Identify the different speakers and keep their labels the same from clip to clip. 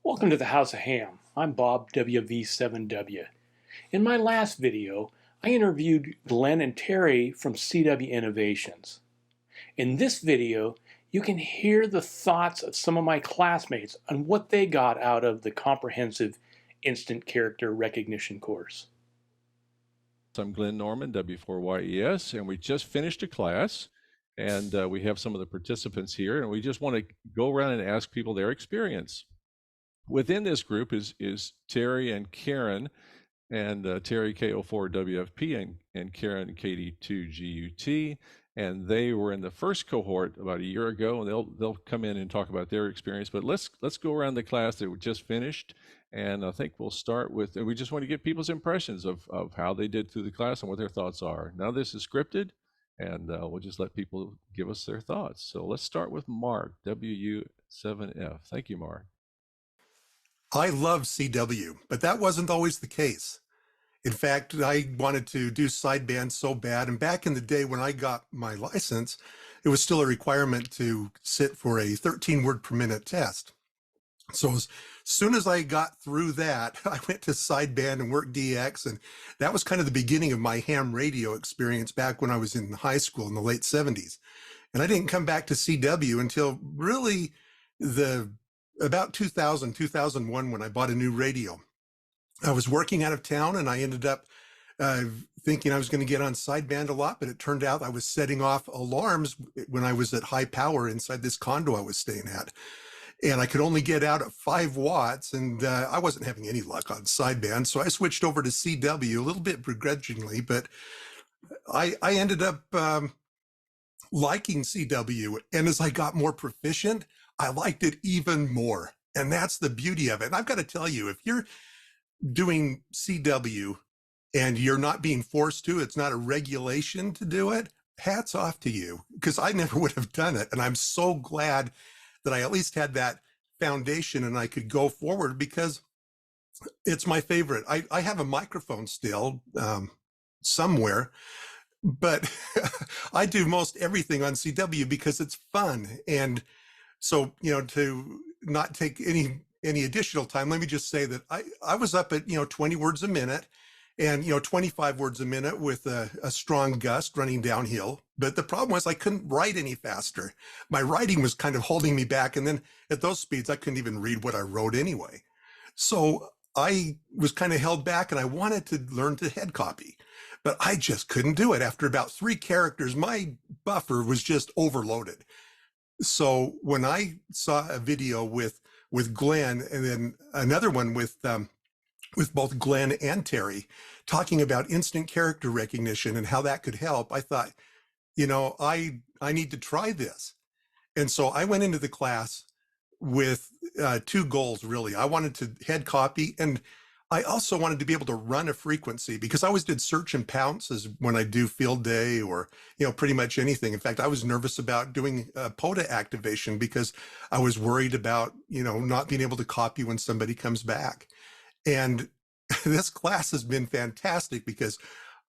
Speaker 1: Welcome to the House of Ham. I'm Bob WV7W. In my last video, I interviewed Glenn and Terry from CW Innovations. In this video, you can hear the thoughts of some of my classmates on what they got out of the comprehensive instant character recognition course.
Speaker 2: I'm Glenn Norman, W4YES, and we just finished a class, and we have some of the participants here, and we just want to go around and ask people their experience. Within this group is Terry and Karen, and Terry KO4WFP and Karen KD2GUT, and they were in the first cohort about a year ago, and they'll come in and talk about their experience. But let's go around the class that we just finished, and I think we'll start with, and we just want to get people's impressions of how they did through the class and what their thoughts are. Now this is scripted, and we'll just let people give us their thoughts. So let's start with Mark, WU7F. Thank you, Mark.
Speaker 3: I love CW, but that wasn't always the case. In fact, I wanted to do sideband so bad. And back in the day when I got my license, it was still a requirement to sit for a 13 word per minute test. So as soon as I got through that, I went to sideband and worked DX. And that was kind of the beginning of my ham radio experience back when I was in high school in the late 70s. And I didn't come back to CW until really about 2000, 2001, when I bought a new radio. I was working out of town and I ended up thinking I was going to get on sideband a lot, but it turned out I was setting off alarms when I was at high power inside this condo I was staying at. And I could only get out at 5 watts, and I wasn't having any luck on sideband. So I switched over to CW a little bit begrudgingly, but I ended up liking CW. And as I got more proficient, I liked it even more. And that's the beauty of it. And I've got to tell you, if you're doing CW and you're not being forced to, it's not a regulation to do it, hats off to you, because I never would have done it. And I'm so glad that I at least had that foundation and I could go forward, because it's my favorite. I have a microphone still somewhere, but I do most everything on CW because it's fun. And so, to not take any additional time, let me just say that I was up at, 20 words a minute and, 25 words a minute with a strong gust running downhill. But the problem was I couldn't write any faster. My writing was kind of holding me back. And then at those speeds, I couldn't even read what I wrote anyway. So I was kind of held back and I wanted to learn to head copy, but I just couldn't do it. After about 3 characters, my buffer was just overloaded. So when I saw a video with Glenn and then another one with both Glenn and Terry talking about instant character recognition and how that could help, I thought, I need to try this. And so I went into the class with 2 goals, really. I wanted to head copy, and I also wanted to be able to run a frequency, because I always did search and pounce as when I do field day or, pretty much anything. In fact, I was nervous about doing POTA activation because I was worried about, not being able to copy when somebody comes back. And this class has been fantastic because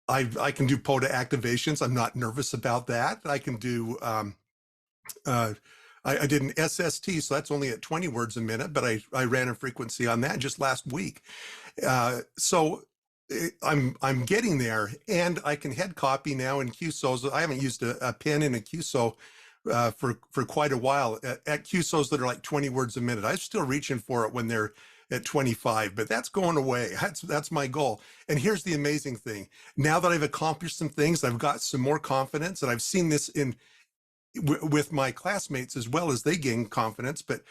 Speaker 3: I can do POTA activations. I'm not nervous about that. I can do, I did an SST, so that's only at 20 words a minute, but I ran a frequency on that just last week. So I'm getting there, and I can head copy now in QSOs. I haven't used a pen in a QSO for quite a while at QSOs that are like 20 words a minute. I'm still reaching for it when they're at 25, but that's going away. That's my goal. And here's the amazing thing. Now that I've accomplished some things, I've got some more confidence, and I've seen this with my classmates as well as they gain confidence. But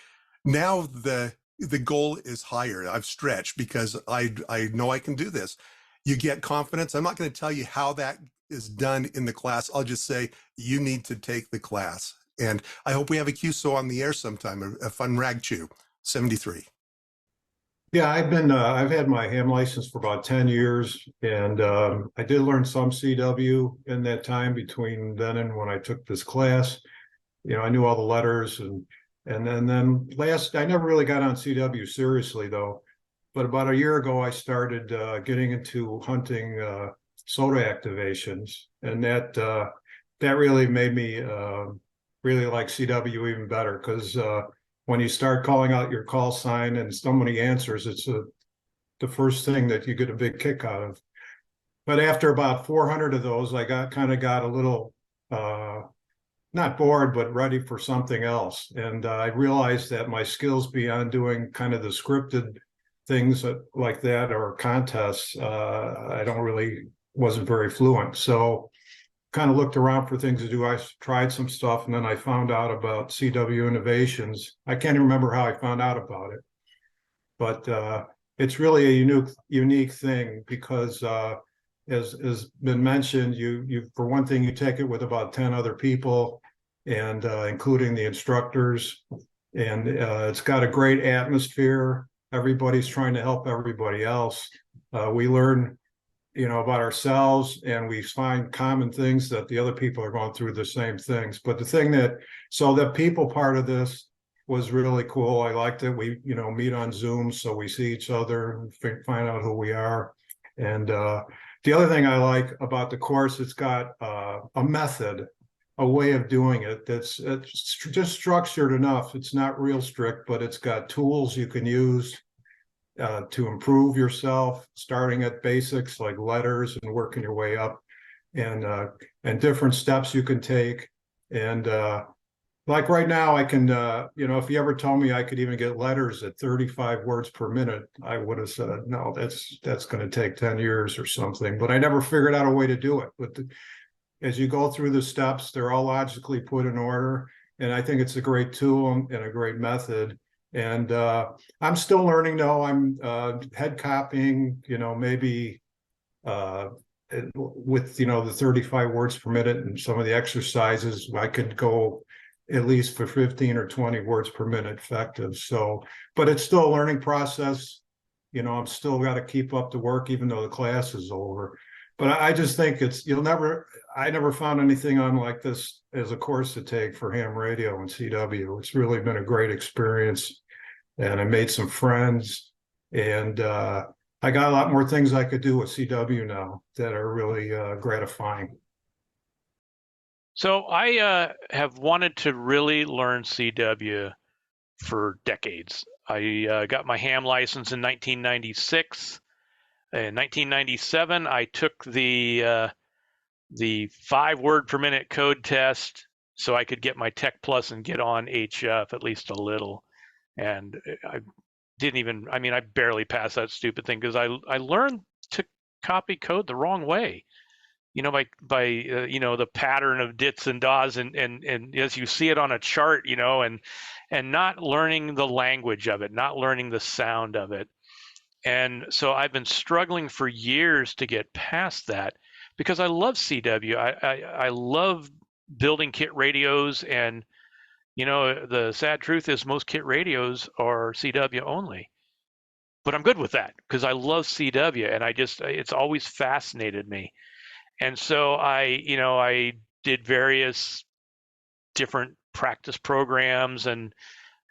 Speaker 3: now the goal is higher. I've stretched because I know I can do this. You get confidence. I'm not going to tell you how that is done in the class. I'll just say you need to take the class. And I hope we have a QSO on the air sometime, a fun rag chew. 73.
Speaker 4: Yeah, I've had my ham license for about 10 years, and I did learn some CW in that time between then and when I took this class. I knew all the letters, and then I never really got on CW seriously though. But about a year ago, I started getting into hunting SOTA activations, and that really made me really like CW even better, because when you start calling out your call sign and somebody answers, it's the first thing that you get a big kick out of. But after about 400 of those, I got a little not bored, but ready for something else. And I realized that my skills beyond doing kind of the scripted things like that or contests, I wasn't very fluent. So kind of looked around for things to do. I tried some stuff, and then I found out about CW Innovations. I can't even remember how I found out about it, but it's really a unique thing because as has been mentioned, you for one thing, you take it with about 10 other people, and including the instructors, and it's got a great atmosphere. Everybody's trying to help everybody else. We learn, about ourselves, and we find common things that the other people are going through the same things. But the people part of this was really cool. I liked it. We, meet on Zoom, so we see each other and find out who we are. And the other thing I like about the course, it's got a method, a way of doing it it's just structured enough. It's not real strict, but it's got tools you can use to improve yourself, starting at basics like letters and working your way up, and different steps you can take. And like right now, I can, if you ever told me I could even get letters at 35 words per minute, I would have said, no, that's going to take 10 years or something. But I never figured out a way to do it. But as you go through the steps, they're all logically put in order. And I think it's a great tool and a great method. And I'm still learning, though. I'm head copying, maybe with, the 35 words per minute and some of the exercises, I could go at least for 15 or 20 words per minute effective. So, but it's still a learning process. I'm still got to keep up the work, even though the class is over. But I just think I never found anything on like this as a course to take for ham radio and CW. It's really been a great experience, and I made some friends, and I got a lot more things I could do with CW now that are really gratifying.
Speaker 1: So I have wanted to really learn CW for decades. I got my ham license in 1996. In 1997, I took the 5 word per minute code test so I could get my Tech Plus and get on HF at least a little. And I barely passed that stupid thing because I learned to copy code the wrong way. By the pattern of dits and das, and as you see it on a chart, and not learning the language of it, not learning the sound of it. And so I've been struggling for years to get past that because I love CW. I love building kit radios, and the sad truth is most kit radios are CW only. But I'm good with that because I love CW, and it's always fascinated me. And so I did various different practice programs, and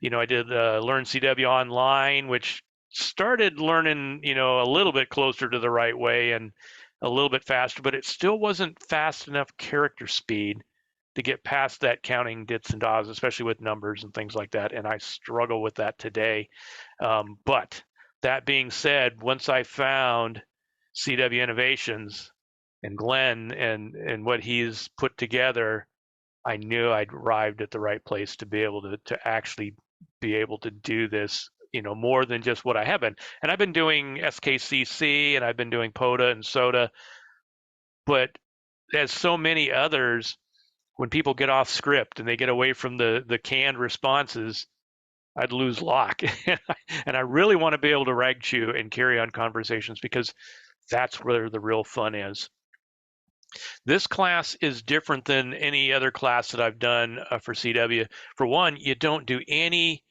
Speaker 1: I did Learn CW Online, which started learning a little bit closer to the right way and a little bit faster, but it still wasn't fast enough character speed to get past that counting dits and das, especially with numbers and things like that. And I struggle with that today. But that being said, once I found CW Innovations and Glenn and what he's put together, I knew I'd arrived at the right place to be able to actually be able to do this, more than just what I have been. And I've been doing SKCC, and I've been doing POTA and SOTA, but as so many others, when people get off script and they get away from the canned responses, I'd lose lock. And I really want to be able to rag chew and carry on conversations because that's where the real fun is. This class is different than any other class that I've done for CW. For one, you don't do any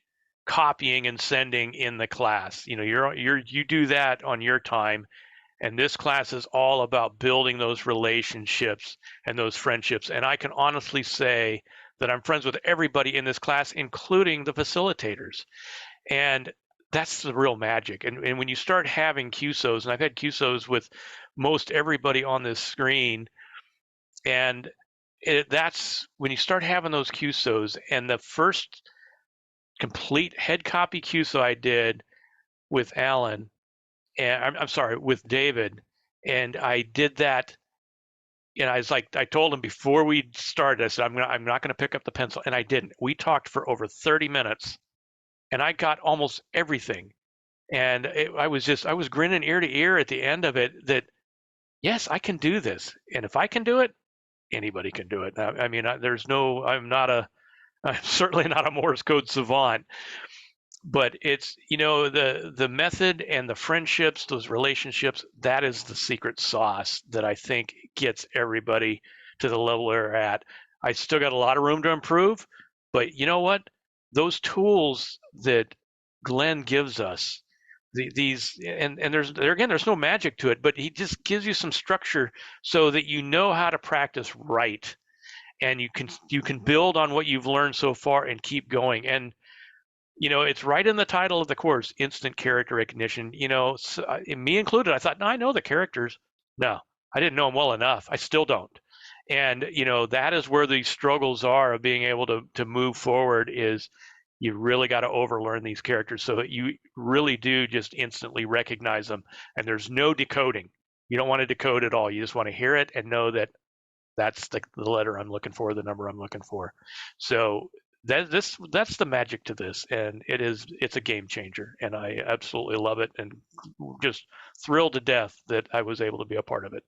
Speaker 1: copying and sending in the class. You do that on your time. And this class is all about building those relationships and those friendships. And I can honestly say that I'm friends with everybody in this class, including the facilitators. And that's the real magic. And when you start having QSOs, and I've had QSOs with most everybody on this screen, and that's when you start having those QSOs, and the first complete head copy QSO I did with Alan, and I'm sorry, with David, and I did that. And I was like, I told him before we started, I said, I'm not going to pick up the pencil, and I didn't. We talked for over 30 minutes, and I got almost everything. And I was grinning ear to ear at the end of it that, yes, I can do this. And if I can do it, anybody can do it. I mean, I'm certainly not a Morse code savant, but it's, the method and the friendships, those relationships, that is the secret sauce that I think gets everybody to the level they're at. I still got a lot of room to improve, but you know what? Those tools that Glenn gives us, there's no magic to it, but he just gives you some structure so that you know how to practice right, and you can build on what you've learned so far and keep going. And it's right in the title of the course, instant character recognition. So, me included, I thought, no, I know the characters. No, I didn't know them well enough. I still don't. And that is where the struggles are of being able to move forward. Is you really got to overlearn these characters so that you really do just instantly recognize them, and there's no decoding. You don't want to decode at all. You just want to hear it and know that that's the letter I'm looking for, the number I'm looking for. So that's the magic to this, and it's a game changer, and I absolutely love it, and just thrilled to death that I was able to be a part of it.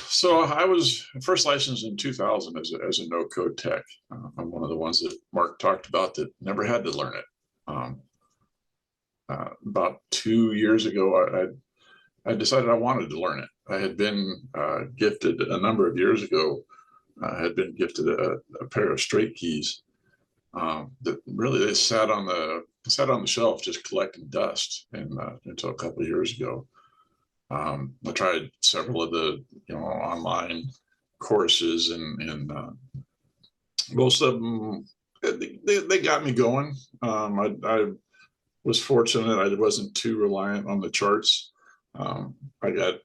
Speaker 5: So I was first licensed in 2000 as a no-code tech. I'm one of the ones that Mark talked about that never had to learn it. About 2 years ago, I decided I wanted to learn it. I had been gifted a number of years ago. I had been gifted a pair of straight keys that really they sat on the shelf just collecting dust, and until a couple of years ago. I tried several of the online courses, and most of them they got me going. I was fortunate; I wasn't too reliant on the charts. I got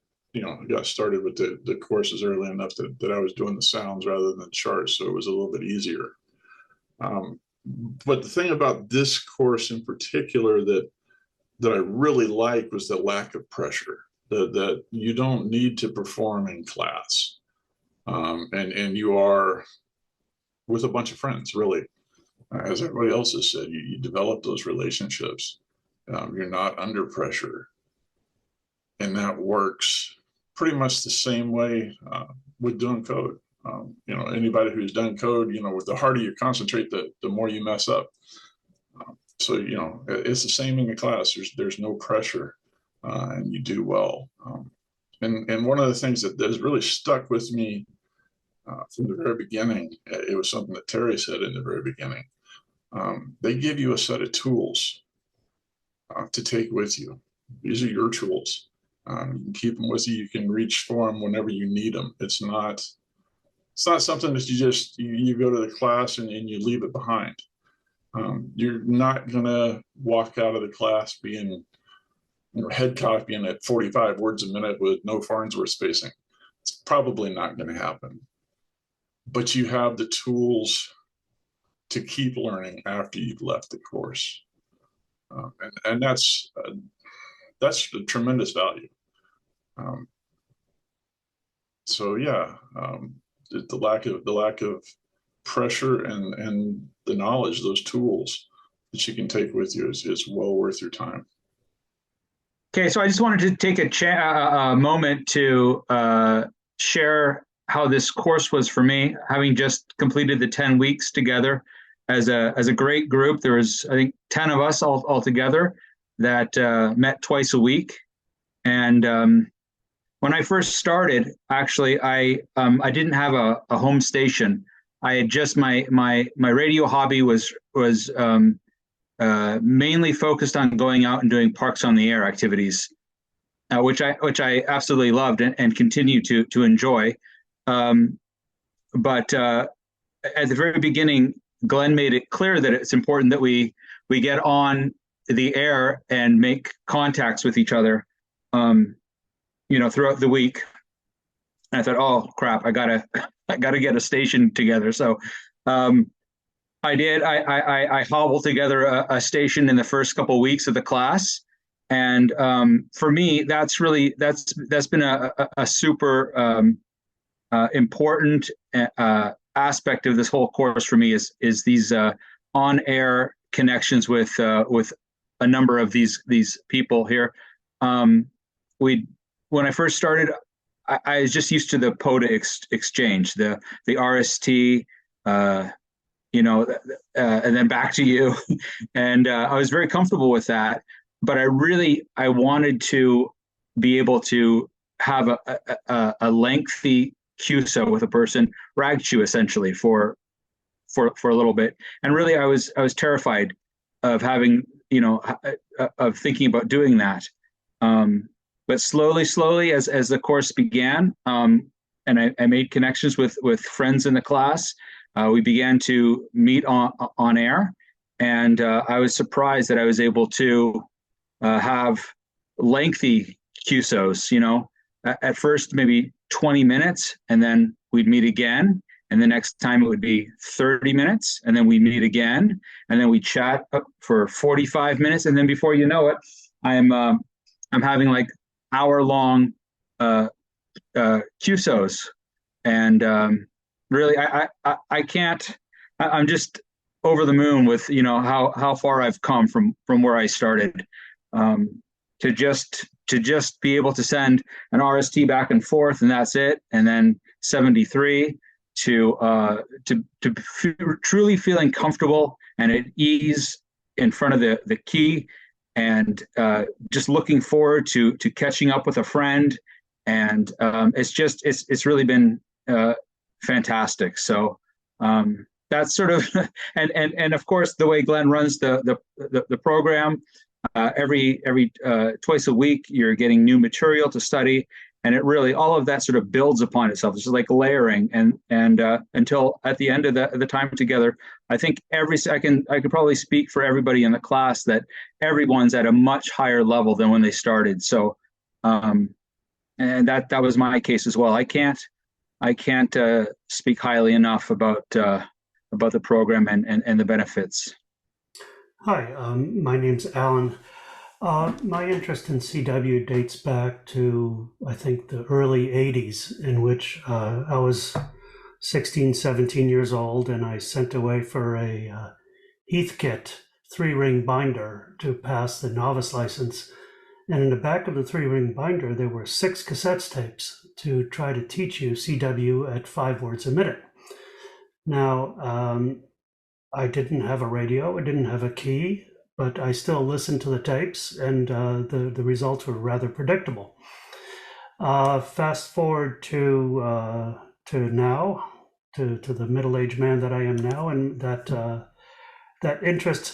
Speaker 5: started with the courses early enough that I was doing the sounds rather than charts, so it was a little bit easier. But the thing about this course in particular that I really liked was the lack of pressure. That you don't need to perform in class, and you are with a bunch of friends, really. As everybody else has said, you develop those relationships. You're not under pressure, and that works pretty much the same way with doing code. Anybody who's done code, the harder you concentrate, the more you mess up. So it's the same in the class. There's no pressure. And you do well. And one of the things that has really stuck with me from the very beginning, it was something that Terry said in the very beginning. They give you a set of tools to take with you. These are your tools. You can keep them with you. You can reach for them whenever you need them. It's not something that you go to the class and you leave it behind. You're not gonna walk out of the class being head copying at 45 words a minute with no Farnsworth spacing. It's probably not going to happen. But you have the tools to keep learning after you've left the course. And that's a tremendous value. The lack of pressure and the knowledge, those tools that you can take with you is well worth your time.
Speaker 6: Okay, so I just wanted to take a moment to share how this course was for me, having just completed the 10 weeks together as a great group. There was, I think, 10 of us all together that met twice a week. And when I first started, actually, I didn't have a home station. I had just my radio hobby was mainly focused on going out and doing Parks on the Air activities, which I absolutely loved and continue to enjoy. But at the very beginning, Glenn made it clear that it's important that we get on the air and make contacts with each other, throughout the week. And I thought, oh crap, I gotta get a station together. So I did. I hobbled together a station in the first couple of weeks of the class, and for me, that's been a super important aspect of this whole course for me is these on air connections with a number of these people here. We when I first started, I was just used to the POTA exchange, the RST. And then back to you. And I was very comfortable with that. But I wanted to be able to have a lengthy QSO with a person, rag essentially for a little bit. And really, I was terrified of having, of thinking about doing that. But slowly, as the course began, and I made connections with friends in the class. We began to meet on air, and I was surprised that I was able to have lengthy QSOs. At first maybe 20 minutes, and then we'd meet again, and the next time it would be 30 minutes, and then we'd meet again, and then we'd chat for 45 minutes, and then before you know it, I'm having like hour-long QSOs, and really, I can't. I'm just over the moon with how far I've come from where I started. To just be able to send an RST back and forth, and that's it, and then 73 to truly feeling comfortable and at ease in front of the key, and just looking forward to catching up with a friend, and it's really been fantastic. So that's sort of and of course the way Glenn runs the program, every twice a week you're getting new material to study, and it really all of that sort of builds upon itself. It's like layering, and until at the end of the time together, I think I could probably speak for everybody in the class that everyone's at a much higher level than when they started. So and that was my case as well. I can't speak highly enough about the program and the benefits.
Speaker 7: Hi, my name's Alan. My interest in CW dates back to, I think, the early 80s, in which I was 16, 17 years old, and I sent away for a Heathkit 3-ring binder to pass the novice license. And in the back of the 3-ring binder, there were 6 cassette tapes to try to teach you CW at 5 words a minute. Now, I didn't have a radio, I didn't have a key, but I still listened to the tapes, and the results were rather predictable. Fast forward to now, to the middle-aged man that I am now, and that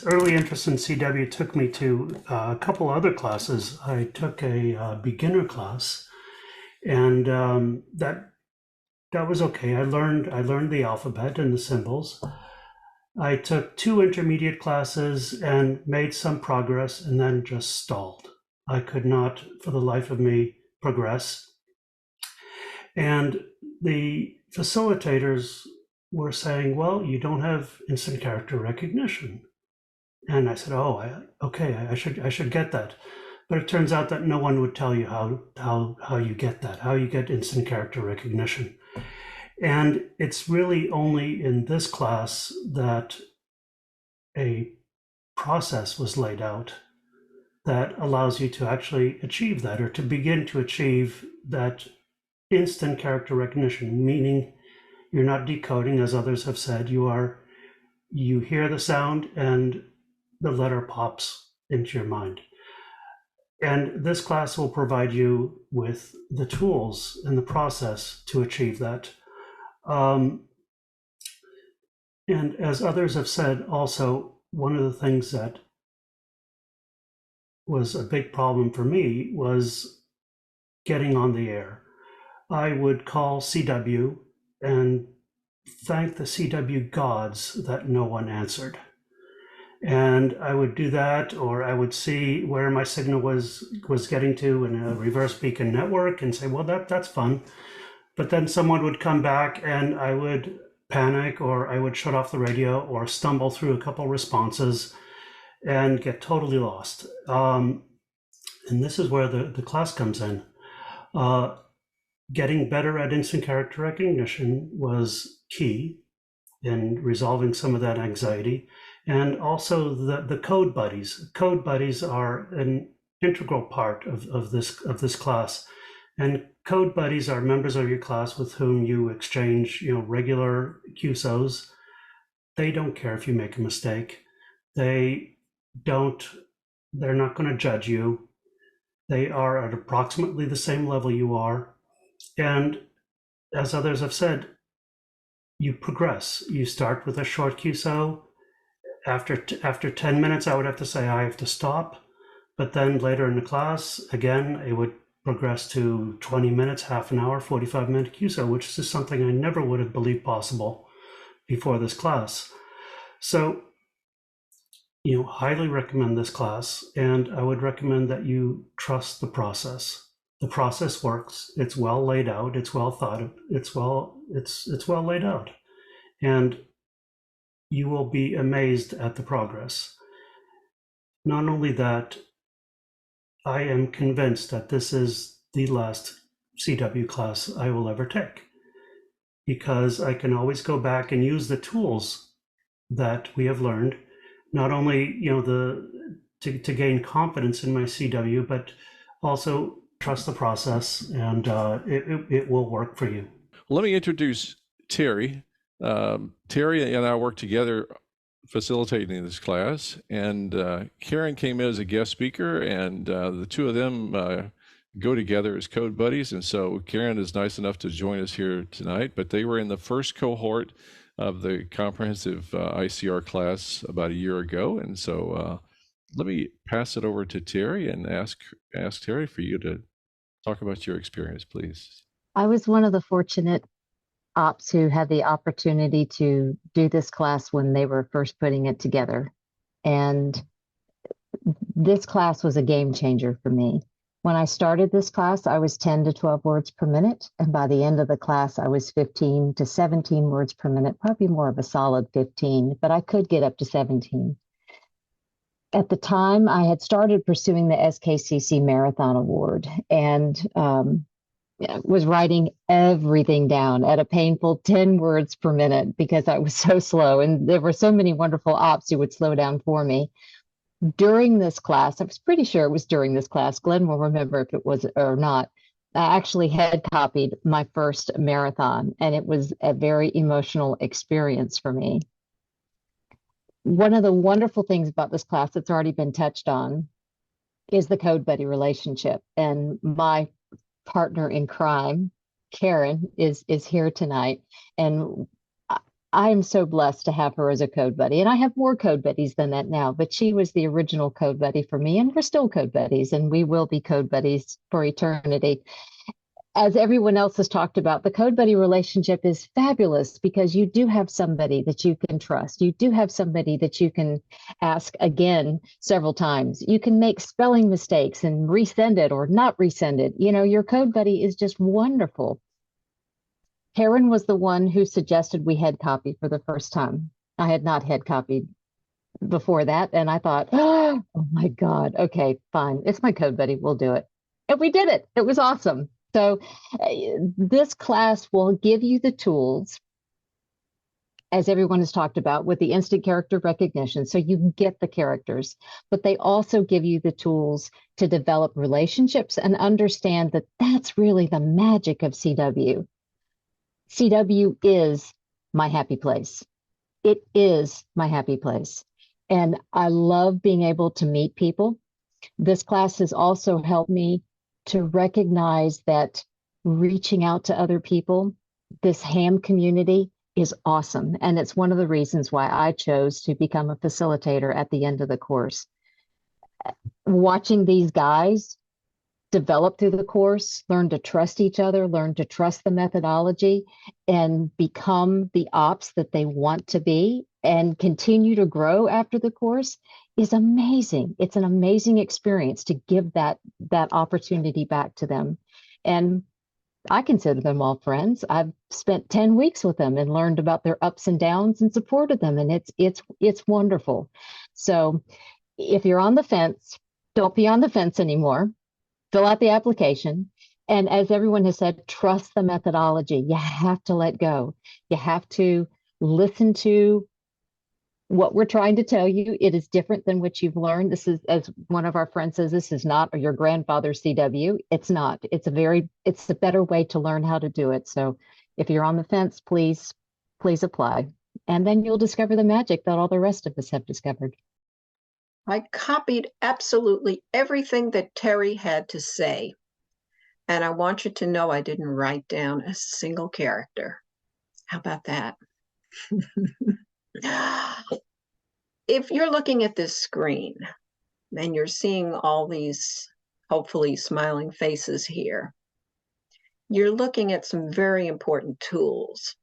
Speaker 7: early interest in CW took me to a couple other classes. I took a beginner class, and that was okay. I learned the alphabet and the symbols. I took 2 intermediate classes and made some progress, and then just stalled. I could not, for the life of me, progress. And the facilitators were saying, well, you don't have instant character recognition. And I said, okay, I should get that. But it turns out that no one would tell you how you get that, how you get instant character recognition. And it's really only in this class that a process was laid out that allows you to actually achieve that, or to begin to achieve that instant character recognition, meaning you're not decoding, as others have said. You hear the sound and the letter pops into your mind. And this class will provide you with the tools and the process to achieve that. And as others have said, also, one of the things that was a big problem for me was getting on the air. I would call CW and thank the CW gods that no one answered. And I would do that, or I would see where my signal was getting to in a reverse beacon network and say, well, that's fun. But then someone would come back and I would panic, or I would shut off the radio or stumble through a couple responses and get totally lost. And this is where the class comes in. Getting better at instant character recognition was key in resolving some of that anxiety. And also the code buddies. Code buddies are an integral part of this class. And code buddies are members of your class with whom you exchange, regular QSOs. They don't care if you make a mistake. They're not going to judge you. They are at approximately the same level you are. And as others have said, you progress. You start with a short QSO. After 10 minutes, I would have to say I have to stop. But then later in the class, again, it would progress to 20 minutes, half an hour, 45-minute QSO, which is something I never would have believed possible before this class. So, highly recommend this class, and I would recommend that you trust the process. The process works. It's well laid out. It's well thought of. It's well laid out, and you will be amazed at the progress. Not only that, I am convinced that this is the last CW class I will ever take, because I can always go back and use the tools that we have learned, not only to gain confidence in my CW, but also trust the process, and it will work for you.
Speaker 2: Let me introduce Terry. Terry and I work together facilitating this class, and Karen came in as a guest speaker, and the two of them go together as code buddies. And so Karen is nice enough to join us here tonight, but they were in the first cohort of the comprehensive ICR class about a year ago. And so let me pass it over to Terry and ask Terry for you to talk about your experience, please.
Speaker 8: I was one of the fortunate ops who had the opportunity to do this class when they were first putting it together. And this class was a game changer for me. When I started this class, I was 10 to 12 words per minute. And by the end of the class, I was 15 to 17 words per minute, probably more of a solid 15, but I could get up to 17. At the time, I had started pursuing the SKCC Marathon Award, and was writing everything down at a painful 10 words per minute because I was so slow, and there were so many wonderful ops who would slow down for me. During this class, I was pretty sure it was during this class, Glenn will remember if it was or not, I actually had copied my first marathon, and it was a very emotional experience for me. One of the wonderful things about this class that's already been touched on is the code buddy relationship. And my partner in crime, Karen, is here tonight. And I am so blessed to have her as a code buddy. And I have more code buddies than that now, but she was the original code buddy for me, and we're still code buddies, and we will be code buddies for eternity. As everyone else has talked about, the code buddy relationship is fabulous because you do have somebody that you can trust. You do have somebody that you can ask again several times. You can make spelling mistakes and resend it or not resend it. Your code buddy is just wonderful. Karen was the one who suggested we head copy for the first time. I had not head copied before that, and I thought, oh my God, okay, fine. It's my code buddy. We'll do it. And we did it. It was awesome. So this class will give you the tools, as everyone has talked about, with the instant character recognition, so you can get the characters, but they also give you the tools to develop relationships and understand that that's really the magic of CW. CW is my happy place. It is my happy place. And I love being able to meet people. This class has also helped me to recognize that reaching out to other people, this ham community is awesome. And it's one of the reasons why I chose to become a facilitator at the end of the course. Watching these guys develop through the course, learn to trust each other, learn to trust the methodology, and become the ops that they want to be and continue to grow after the course is amazing. It's an amazing experience to give that opportunity back to them. And I consider them all friends. I've spent 10 weeks with them and learned about their ups and downs and supported them, and it's wonderful. So if you're on the fence, don't be on the fence anymore. Fill out the application. And as everyone has said, trust the methodology. You have to let go. You have to listen to what we're trying to tell you. It is different than what you've learned. This is, as one of our friends says, this is not your grandfather's CW. It's not. It's a better way to learn how to do it. So if you're on the fence, please apply. And then you'll discover the magic that all the rest of us have discovered.
Speaker 9: I copied absolutely everything that Terry had to say. And I want you to know I didn't write down a single character. How about that? If you're looking at this screen and you're seeing all these hopefully smiling faces here, you're looking at some very important tools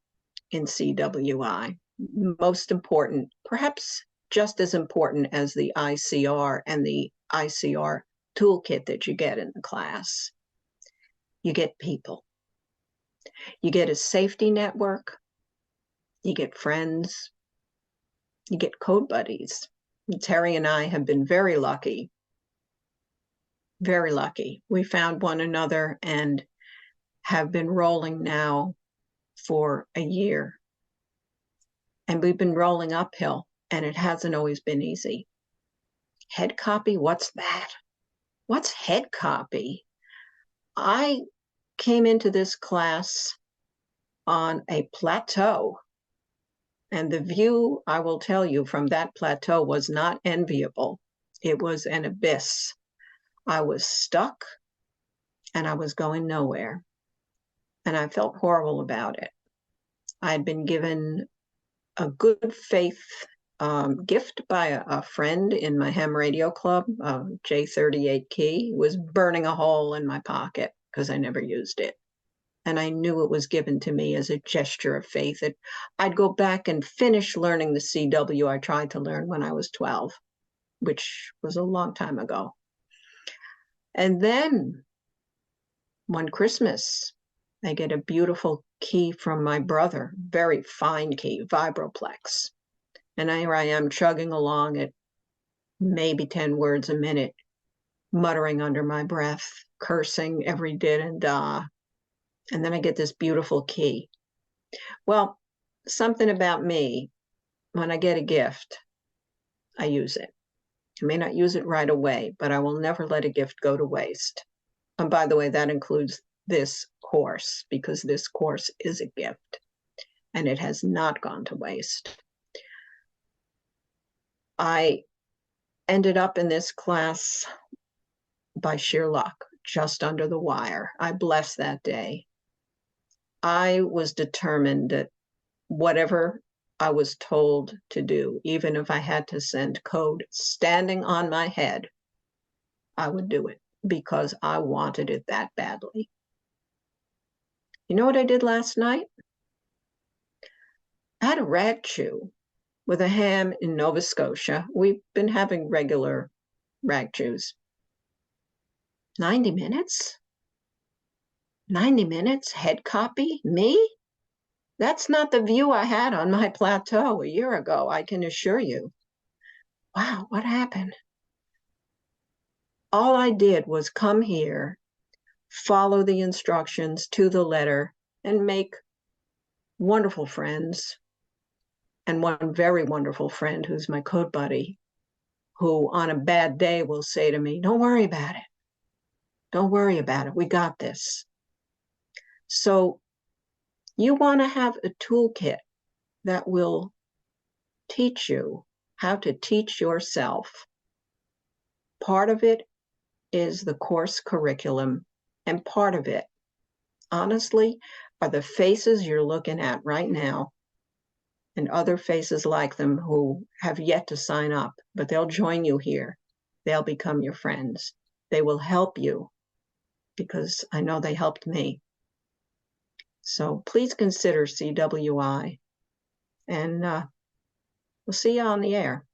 Speaker 9: in CWI. Most important, perhaps just as important as the ICR and the ICR toolkit that you get in the class. You get people. You get a safety network. You get friends. You get code buddies. And Terry and I have been very lucky. Very lucky. We found one another and have been rolling now for a year. And we've been rolling uphill, and it hasn't always been easy. Head copy, what's that? What's head copy? I came into this class on a plateau, and the view, I will tell you, from that plateau was not enviable. It was an abyss. I was stuck, and I was going nowhere, and I felt horrible about it. I had been given a good faith gift by a friend in my ham radio club, J38 key, was burning a hole in my pocket because I never used it. And I knew it was given to me as a gesture of faith. I'd go back and finish learning the CW I tried to learn when I was 12, which was a long time ago. And then one Christmas, I get a beautiful key from my brother, very fine key, Vibroplex. And here I am chugging along at maybe 10 words a minute, muttering under my breath, cursing every did and da. And then I get this beautiful key. Well, something about me, when I get a gift, I use it. I may not use it right away, but I will never let a gift go to waste. And by the way, that includes this course, because this course is a gift and it has not gone to waste. I ended up in this class by sheer luck, just under the wire. I blessed that day. I was determined that whatever I was told to do, even if I had to send code standing on my head, I would do it because I wanted it that badly. You know what I did last night? I had a rag chew with a ham in Nova Scotia. We've been having regular rag chews. 90 minutes? 90 minutes, head copy, me? That's not the view I had on my plateau a year ago, I can assure you. Wow, what happened? All I did was come here, follow the instructions to the letter, and make wonderful friends. And one very wonderful friend who's my code buddy, who on a bad day will say to me, don't worry about it. Don't worry about it. We got this. So you want to have a toolkit that will teach you how to teach yourself. Part of it is the course curriculum, and part of it, honestly, are the faces you're looking at right now and other faces like them who have yet to sign up, but they'll join you here. They'll become your friends. They will help you because I know they helped me. So please consider CWI, and we'll see you on the air.